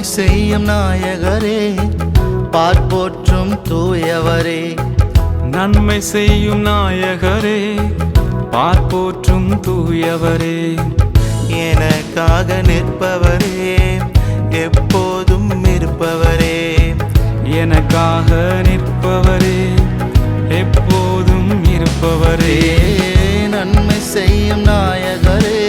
செய்யும் நாயகரே, பார்ப்போற்றும் தூயவரே. நன்மை செய்யும் நாயகரே, பார்ப்போற்றும் தூயவரே. எனக்காக நிற்பவரே, எப்போதும் இருப்பவரே. எனக்காக நிற்பவரே, எப்போதும் இருப்பவரே. நன்மை செய்யும் நாயகரே.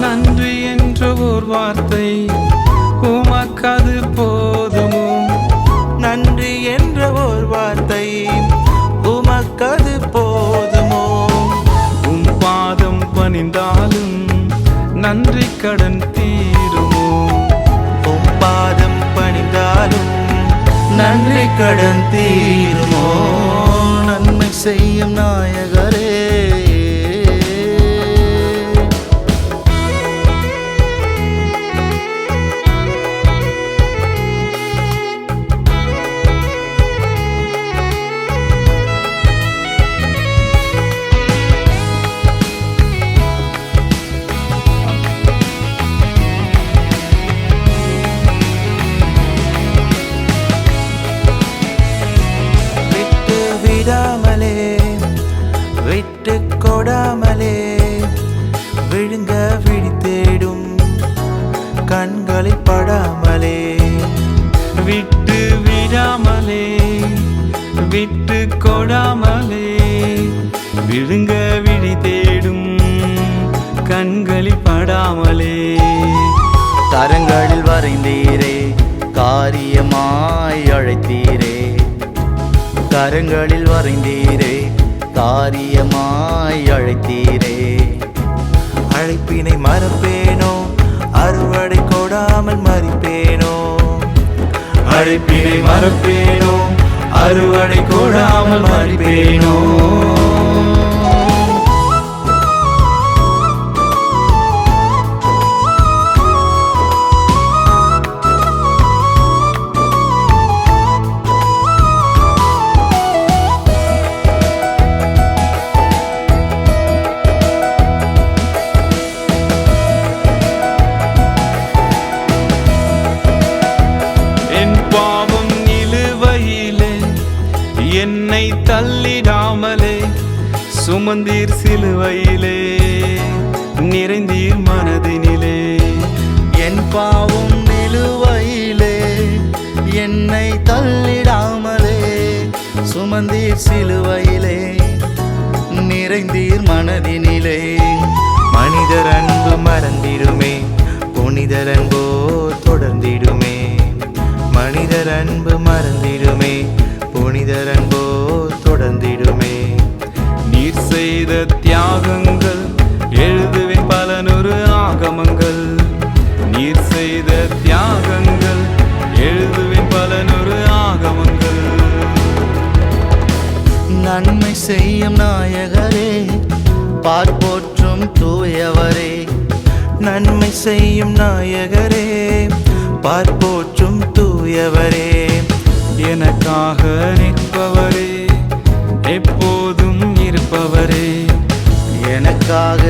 நன்றி என்ற ஓர் வார்த்தை உமக்கது போதுமோ? நன்றி என்ற ஓர் வார்த்தை உமக்கது போதுமோ? உம் பாதம் பணிந்தாலும் நன்றி கடன் தீருமோ? உம் பாதம் பணிந்தாலும் நன்றி கடன் தீருமோ? நன்மை செய்யும் நாயகரே. விட்டு கொடாமலே விழுங்க விழி தேடும் கண்களில் படாமலே. விட்டு விடாமலே விட்டு கொடாமலே விழுங்க விழி தேடும் கண்களில் படாமலே. கரங்களில் வரைந்தீரே, காரியமாய் அழைத்தீரே. கரங்களில் வரைந்தீரே, காரியமாய் அழைத்தீரே. அழைப்பினை மறப்பேனோ, அறுவடை கொடாமல் மறிப்பேனோ? அழைப்பினை மறப்பேனோ, அறுவடை கொடாமல் மறிப்பேனோ? என்னை தள்ளிடாமலே சுமந்தீர் சிலுவையிலே, நிறைந்தீர் மனதினிலே. என் பாவம் நிலுவையிலே, என்னை தள்ளிடாமலே சுமந்தீர் சிலுவையிலே, நிறைந்தீர் மனதினிலே. மனிதர் அன்பு மறந்திடுமே, புனிதர் அன்போ தொடர்ந்திடுமே. மனிதர் அன்பு மறந்திடுமே, புனிதர் அன்போ தொடர்ந்திடுமே. நீர் செய்த தியாகங்கள் எழுதுவேன் பலநூறு ஆகமங்கள். நீர் செய்த தியாகங்கள் எழுதுவேன் பலநூறு ஆகமங்கள். நன்மை செய்யும் நாயகரே, பார்ப்போற்றும் தூயவரே. நன்மை செய்யும் நாயகரே, பார்ப்போற்றும் தூயவரே. எனக்காக நிற்பவரே, எப்போதும் இருப்பவரே. எனக்காக